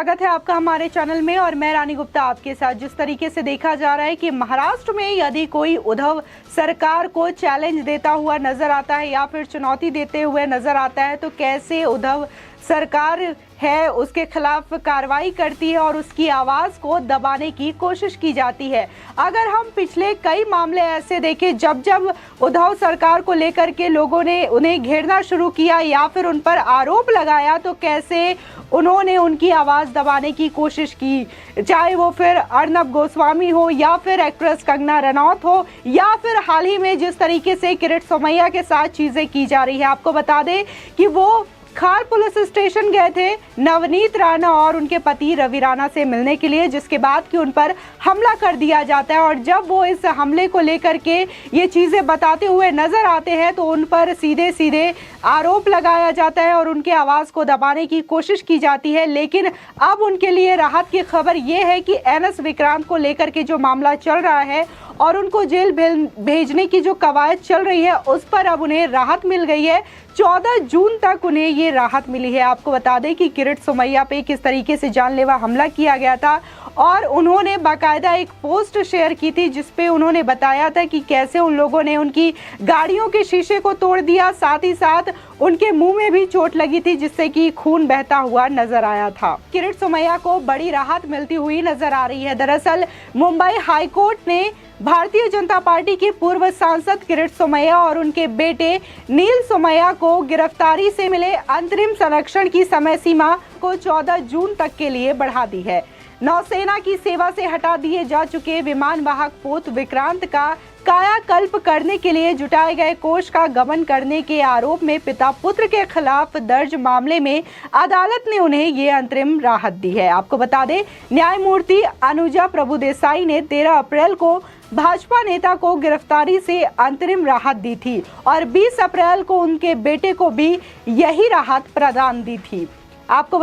स्वागत है आपका हमारे चैनल में और मैं रानी गुप्ता आपके साथ। जिस तरीके से देखा जा रहा है कि महाराष्ट्र में यदि कोई उद्धव सरकार को चैलेंज देता हुआ नजर आता है या फिर चुनौती देते हुए नजर आता है तो कैसे उद्धव सरकार है उसके खिलाफ कार्रवाई करती है और उसकी आवाज को दबाने की कोशिश की जाती है। अगर हम पिछले कई मामले ऐसे देखें जब जब उद्धव सरकार को लेकर के लोगों ने उन्हें घेरना शुरू किया या फिर उन पर आरोप लगाया तो कैसे उन्होंने उनकी आवाज दबाने की कोशिश की, चाहे वो फिर अर्नब गोस्वामी हो या फिर एक्ट्रेस कंगना रनौत हो या फिर हाल ही में जिस तरीके से किरीट सोमैया के साथ चीजें की जा रही है। आपको बता दें कि वो खार पुलिस स्टेशन गए थे नवनीत राणा और उनके पति रवि राणा से मिलने के लिए, जिसके बाद कि उन पर हमला कर दिया जाता है और जब वो इस हमले को लेकर के ये चीजें बताते हुए नजर आते हैं तो उन पर सीधे सीधे आरोप लगाया जाता है और उनके आवाज को दबाने की कोशिश की जाती है। लेकिन अब उनके लिए राहत की खबर ये है कि एनएस विक्रांत को लेकर के जो मामला चल रहा है और उनको जेल भेजने की जो कवायद चल रही है उस पर अब उन्हें राहत मिल गई है। 14 जून तक उन्हें ये राहत मिली है। आपको बता दें कि किरीट सोमैया पे किस तरीके से जानलेवा हमला किया गया था और उन्होंने बाकायदा एक पोस्ट शेयर की थी जिसपे उन्होंने बताया था कि कैसे उन लोगों ने उनकी गाड़ियों के शीशे को तोड़ दिया, साथ ही साथ उनके मुंह में भी चोट लगी थी जिससे कि खून बहता हुआ नजर आया था। किरीट सोमैया को बड़ी राहत मिलती हुई नजर आ रही है। दरअसल मुंबई हाईकोर्ट ने भारतीय जनता पार्टी के पूर्व सांसद किरीट सोमैया और उनके बेटे नील सोमैया को गिरफ्तारी से मिले अंतरिम संरक्षण की समय सीमा को 14 जून तक के लिए बढ़ा दी है। नौसेना की सेवा से हटा दिए जा चुके विमान वाहक पोत विक्रांत का कायाकल्प करने के लिए जुटाए गए कोष का गबन करने के आरोप में पिता पुत्र के खिलाफ दर्ज मामले में अदालत ने उन्हें ये अंतरिम राहत दी है। आपको बता दें न्यायमूर्ति अनुजा प्रभुदेसाई ने 13 अप्रैल को भाजपा नेता को गिरफ्तारी से अंतरिम राहत दी थी और 20 अप्रैल को उनके बेटे को भी यही राहत प्रदान दी थी। आपको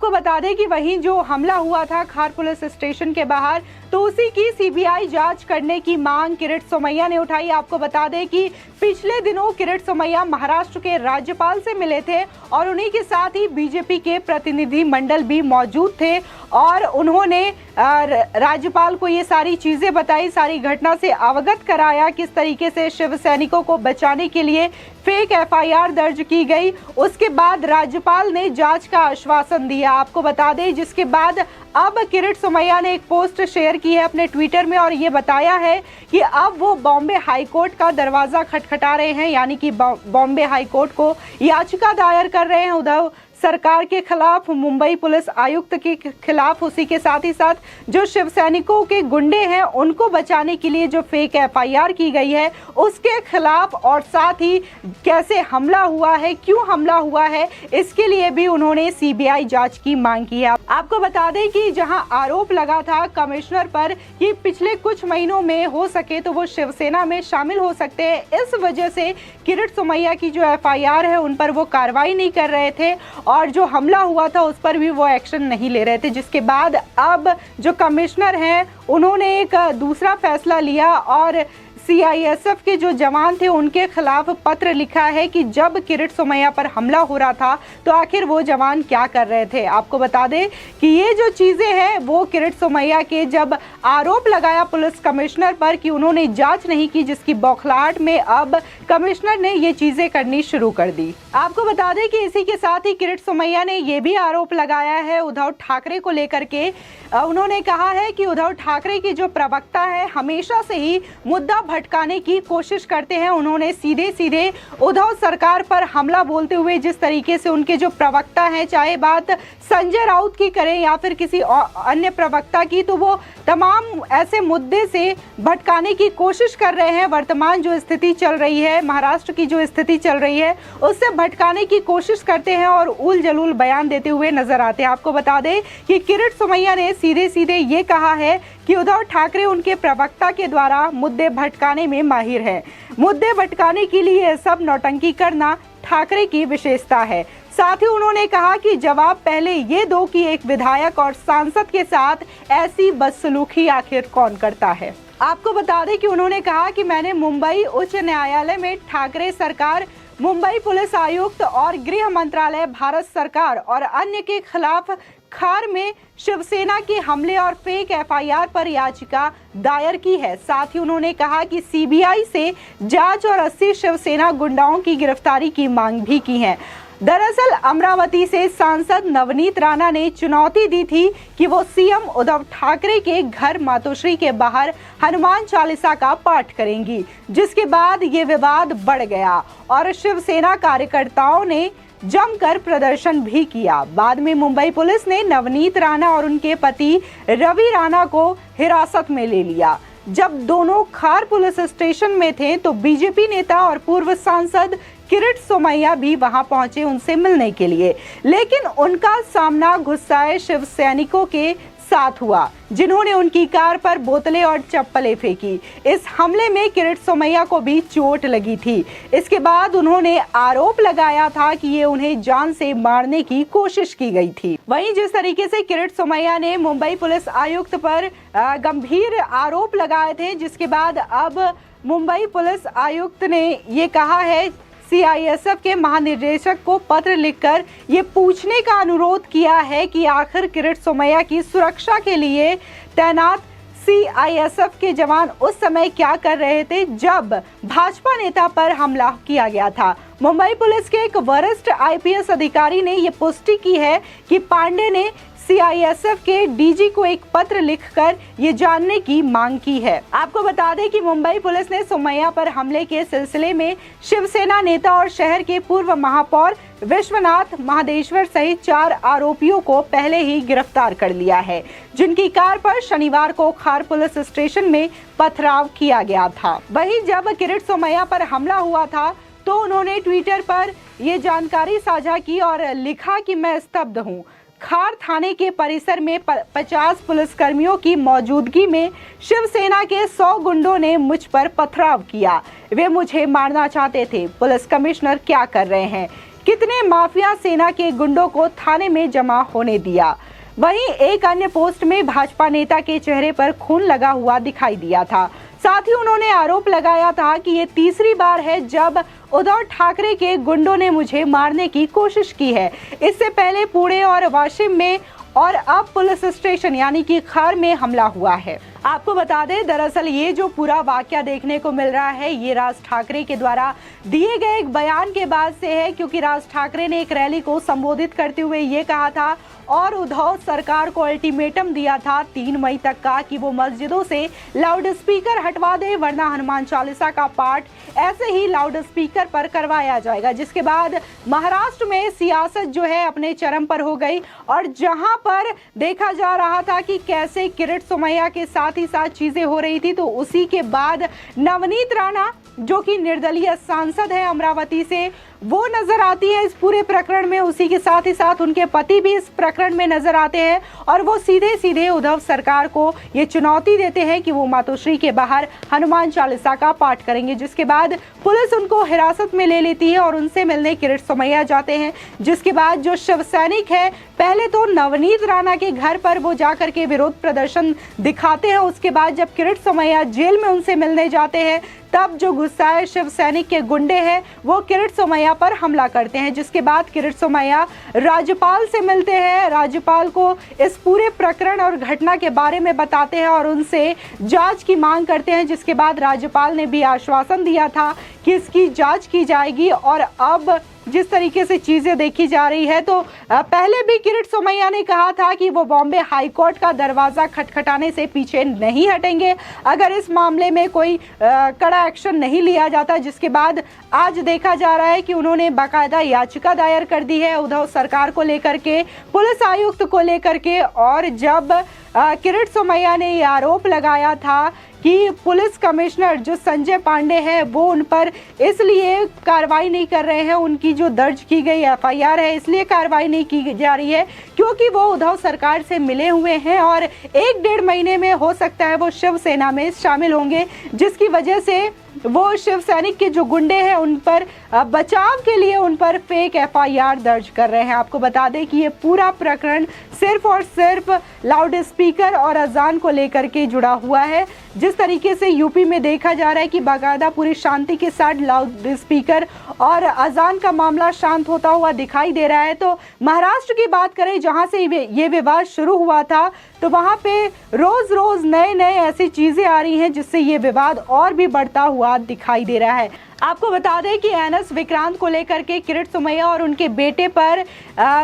बता दें कि वहीं जो हमला हुआ था खार पुलिस स्टेशन के बाहर तो उसी की सीबीआई जांच करने की मांग किरीट सोमैया ने उठाई। आपको बता दें कि पिछले दिनों किरीट सोमैया महाराष्ट्र के राज्यपाल से मिले थे और उन्हीं के साथ ही बीजेपी के प्रतिनिधि मंडल भी मौजूद थे और उन्होंने राज्यपाल को ये सारी चीजें बताई, सारी घटना से अवगत कराया, किस तरीके से शिव सैनिकों को बचाने के लिए फेक एफआईआर दर्ज की गई। उसके बाद राज्यपाल ने जांच का आश्वासन दिया। आपको बता दें जिसके बाद अब किरीट सोमैया ने एक पोस्ट शेयर की है अपने ट्विटर में और ये बताया है कि अब वो बॉम्बे हाईकोर्ट का दरवाजा खटखटा रहे हैं, यानी कि बॉम्बे हाईकोर्ट को याचिका दायर कर रहे हैं उद्धव सरकार के खिलाफ, मुंबई पुलिस आयुक्त के खिलाफ, उसी के साथ ही साथ जो शिव सैनिकों के गुंडे हैं उनको बचाने के लिए जो फेक एफआईआर की गई है उसके खिलाफ, और साथ ही कैसे हमला हुआ है, क्यों हमला हुआ है, इसके लिए भी उन्होंने सीबीआई जांच की मांग की है। आपको बता दें कि जहां आरोप लगा था कमिश्नर पर कि पिछले कुछ महीनों में हो सके तो वो शिवसेना में शामिल हो सकते हैं, इस वजह से किरीट सोमैया की जो एफआईआर है उन पर वो कार्रवाई नहीं कर रहे थे और जो हमला हुआ था उस पर भी वो एक्शन नहीं ले रहे थे। जिसके बाद अब जो कमिश्नर हैं उन्होंने एक दूसरा फैसला लिया और सीआईएसएफ के जो जवान थे उनके खिलाफ पत्र लिखा है कि जब किरीट सोमैया पर हमला हो रहा था तो आखिर वो जवान क्या कर रहे थे। आपको बता दें कि ये जो चीजें हैं वो किरीट सोमैया के जब आरोप लगाया पुलिस कमिश्नर पर कि उन्होंने जांच नहीं की, जिसकी बौखलाहट में अब कमिश्नर ने ये चीजें करनी शुरू कर दी। आपको बता दें कि इसी के साथ ही किरीट सोमैया ने ये भी आरोप लगाया है उद्धव ठाकरे को लेकर के। उन्होंने कहा है कि उद्धव ठाकरे की जो प्रवक्ता है हमेशा से ही मुद्दा भटकाने की कोशिश करते हैं। उन्होंने सीधे सीधे उद्धव सरकार पर हमला बोलते हुए जिस तरीके से उनके जो प्रवक्ता हैं, चाहे बात संजय राउत की करें या फिर किसी अन्य प्रवक्ता की, तो वो तमाम ऐसे मुद्दे से भटकाने की कोशिश कर रहे हैं। वर्तमान जो स्थिति चल रही है, महाराष्ट्र की जो स्थिति चल रही है, उससे भटकाने की कोशिश करते हैं और उल जलूल बयान देते हुए नजर आते हैं। आपको बता दें कि किरीट सोमैया ने सीधे सीधे ये कहा है कि उद्धव ठाकरे उनके प्रवक्ता के द्वारा मुद्दे भटकाने में माहिर है। मुद्दे भटकाने के लिए सब नौटंकी करना ठाकरे की विशेषता है। साथ ही उन्होंने कहा कि जवाब पहले ये दो कि एक विधायक और सांसद के साथ ऐसी बदसलूकी आखिर कौन करता है। आपको बता दें कि उन्होंने कहा कि मैंने मुंबई उच्च न्यायालय में ठाकरे सरकार, मुंबई पुलिस आयुक्त और गृह मंत्रालय, भारत सरकार और अन्य के खिलाफ खार में शिवसेना के हमले और फेक एफआईआर पर याचिका दायर की है। साथ ही उन्होंने कहा कि सीबीआई से जांच और 80 शिवसेना गुंडाओं की गिरफ्तारी की मांग भी की है। दरअसल अमरावती से सांसद नवनीत राणा ने चुनौती दी थी कि वो सीएम उद्धव ठाकरे के घर मातोश्री के बाहर हनुमान चालीसा का पाठ करेंगी, जिसके बाद ये विवाद बढ़ गया और शिवसेना कार्यकर्ताओं ने जमकर प्रदर्शन भी किया। बाद में मुंबई पुलिस ने नवनीत राणा और उनके पति रवि राणा को हिरासत में ले लिया। जब दोनों खार पुलिस स्टेशन में थे तो बीजेपी नेता और पूर्व सांसद किरीट सोमैया भी वहां पहुंचे उनसे मिलने के लिए, लेकिन उनका सामना गुस्साए शिव सैनिकों के साथ हुआ, जिन्होंने उनकी कार पर बोतलें और चप्पलें फेंकी। इस हमले में किरीट सोमैया को भी चोट लगी थी। इसके बाद उन्होंने आरोप लगाया था कि ये उन्हें जान से मारने की कोशिश की गई थी। वहीं जिस तरीके से किरीट सोमैया ने मुंबई पुलिस आयुक्त पर गंभीर आरोप लगाए थे, जिसके बाद अब मुंबई पुलिस आयुक्त ने ये कहा है, सीआईएसएफ के महानिदेशक को पत्र लिखकर ये पूछने का अनुरोध किया है कि आखिर किरीट सोमैया की सुरक्षा के लिए तैनात सीआईएसएफ के जवान उस समय क्या कर रहे थे जब भाजपा नेता पर हमला किया गया था। मुंबई पुलिस के एक वरिष्ठ आईपीएस अधिकारी ने ये पुष्टि की है कि पांडे ने सीआईएसएफ के डीजी को एक पत्र लिखकर ये जानने की मांग की है। आपको बता दें कि मुंबई पुलिस ने सोमैया पर हमले के सिलसिले में शिवसेना नेता और शहर के पूर्व महापौर विश्वनाथ महादेश्वर सहित 4 आरोपियों को पहले ही गिरफ्तार कर लिया है, जिनकी कार पर शनिवार को खार पुलिस स्टेशन में पथराव किया गया था। वहीं जब किरीट सोमैया पर हमला हुआ था तो उन्होंने ट्विटर पर ये जानकारी साझा की और लिखा कि मैं स्तब्ध हूँ। खार थाने के परिसर में 50 पुलिसकर्मियों की मौजूदगी में शिवसेना के 100 गुंडों ने मुझ पर पथराव किया। वे मुझे मारना चाहते थे। पुलिस कमिश्नर क्या कर रहे हैं? कितने माफिया सेना के गुंडों को थाने में जमा होने दिया? वहीं एक अन्य पोस्ट में भाजपा नेता के चेहरे पर खून लगा हुआ दिखाई दिया था। साथ ही उन्होंने आरोप लगाया था कि ये तीसरी बार है जब उद्धव ठाकरे के गुंडों ने मुझे मारने की कोशिश की है। इससे पहले पुणे और वाशिम में और अब पुलिस स्टेशन यानी कि खार में हमला हुआ है। आपको बता दें, दरअसल ये जो पूरा वाकया देखने को मिल रहा है ये राज ठाकरे के द्वारा दिए गए एक बयान के बाद से है, क्योंकि राज ठाकरे ने एक रैली को संबोधित करते हुए ये कहा था और उद्धव सरकार को अल्टीमेटम दिया था 3 मई तक का कि वो मस्जिदों से लाउड स्पीकर हटवा दे, वरना हनुमान चालीसा का पाठ ऐसे ही लाउड स्पीकर पर करवाया जाएगा। जिसके बाद महाराष्ट्र में सियासत जो है अपने चरम पर हो गई और जहां पर देखा जा रहा था कि कैसे किरीट सोमैया के साथ ही साथ चीजें हो रही थी, तो उसी के बाद नवनीत राणा जो कि निर्दलीय सांसद है अमरावती से, वो नजर आती है इस पूरे प्रकरण में। उसी के साथ ही साथ उनके पति भी इस प्रकरण में नजर आते हैं और वो सीधे सीधे उद्धव सरकार को ये चुनौती देते हैं कि वो मातोश्री के बाहर हनुमान चालीसा का पाठ करेंगे। जिसके बाद पुलिस उनको हिरासत में ले लेती है और उनसे मिलने किरीट सोमैया जाते हैं। जिसके बाद जो शिव सैनिक है पहले तो नवनीत राणा के घर पर वो जाकर के विरोध प्रदर्शन दिखाते हैं। उसके बाद जब किरीट सोमैया जेल में उनसे मिलने जाते हैं तब जो गुस्साए शिव सैनिक के गुंडे हैं वो किरीट सोमैया पर हमला करते हैं। जिसके बाद किरीट सोमैया राज्यपाल से मिलते हैं, राज्यपाल को इस पूरे प्रकरण और घटना के बारे में बताते हैं और उनसे जांच की मांग करते हैं। जिसके बाद राज्यपाल ने भी आश्वासन दिया था कि इसकी जांच की जाएगी। और अब जिस तरीके से चीजें देखी जा रही है तो पहले भी किरीट सोमैया ने कहा था कि वो बॉम्बे हाई कोर्ट का दरवाजा खटखटाने से पीछे नहीं हटेंगे अगर इस मामले में कोई कड़ा एक्शन नहीं लिया जाता। जिसके बाद आज देखा जा रहा है कि उन्होंने बाकायदा याचिका दायर कर दी है उद्धव सरकार को लेकर के, पुलिस आयुक्त को लेकर के। और जब किरीट सोमैया ने ये आरोप लगाया था कि पुलिस कमिश्नर जो संजय पांडे हैं वो उन पर इसलिए कार्रवाई नहीं कर रहे हैं, उनकी जो दर्ज की गई एफआईआर है इसलिए कार्रवाई नहीं की जा रही है क्योंकि वो उद्धव सरकार से मिले हुए हैं और 1-1.5 महीने में हो सकता है वो शिवसेना में शामिल होंगे, जिसकी वजह से वो शिव सैनिक के जो गुंडे हैं उन पर बचाव के लिए उन पर फेक एफआईआर दर्ज कर रहे हैं। आपको बता दें कि ये पूरा प्रकरण सिर्फ और सिर्फ लाउड स्पीकर और अजान को लेकर के जुड़ा हुआ है। जिस तरीके से यूपी में देखा जा रहा है कि बाकायदा पूरी शांति के साथ लाउड स्पीकर और अजान का मामला शांत होता हुआ दिखाई दे रहा है, तो महाराष्ट्र की बात करें जहां से ये विवाद शुरू हुआ था, तो वहां पे रोज रोज नए नए ऐसी चीजें आ रही हैं जिससे ये विवाद और भी बढ़ता हुआ दिखाई दे रहा है। आपको बता दें कि एनएस विक्रांत को लेकर के किरीट सोमैया और उनके बेटे पर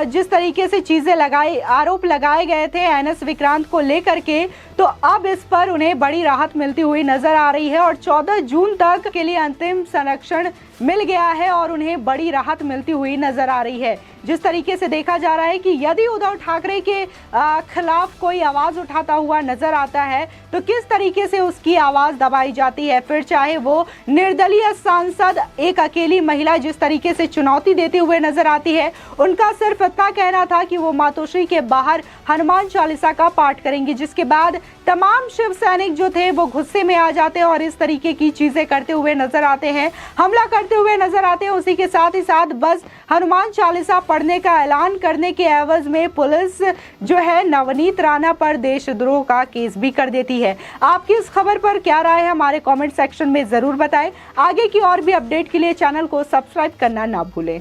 जिस तरीके से चीजें आरोप लगाए गए थे एनएस विक्रांत को लेकर के, तो अब इस पर उन्हें बड़ी राहत मिलती हुई नजर आ रही है और 14 जून तक के लिए अंतिम संरक्षण मिल गया है और उन्हें बड़ी राहत मिलती हुई नजर आ रही है। जिस तरीके से देखा जा रहा है कि यदि उद्धव ठाकरे के खिलाफ कोई आवाज उठाता हुआ नजर आता है तो किस तरीके से उसकी आवाज दबाई जाती है, फिर चाहे वो निर्दलीय सांसद एक अकेली महिला जिस तरीके से चुनौती देते हुए नजर आती है, उनका सिर्फ इतना कहना था कि वो मातोश्री के बाहर हनुमान चालीसा का पाठ करेंगे, जिसके बाद तमाम शिव सैनिक जो थे वो गुस्से में आ जाते हैं और इस तरीके की चीजें करते हुए नजर आते हैं, हमला करते हुए नजर आते हैं। उसी के साथ ही साथ बस हनुमान चालीसा पढ़ने का ऐलान करने के एवज में पुलिस जो है नवनीत राणा पर देशद्रोह का केस भी कर देती है। आपकी इस खबर पर क्या राय है हमारे कमेंट सेक्शन में जरूर बताएं। आगे की और भी अपडेट के लिए चैनल को सब्सक्राइब करना ना भूलें।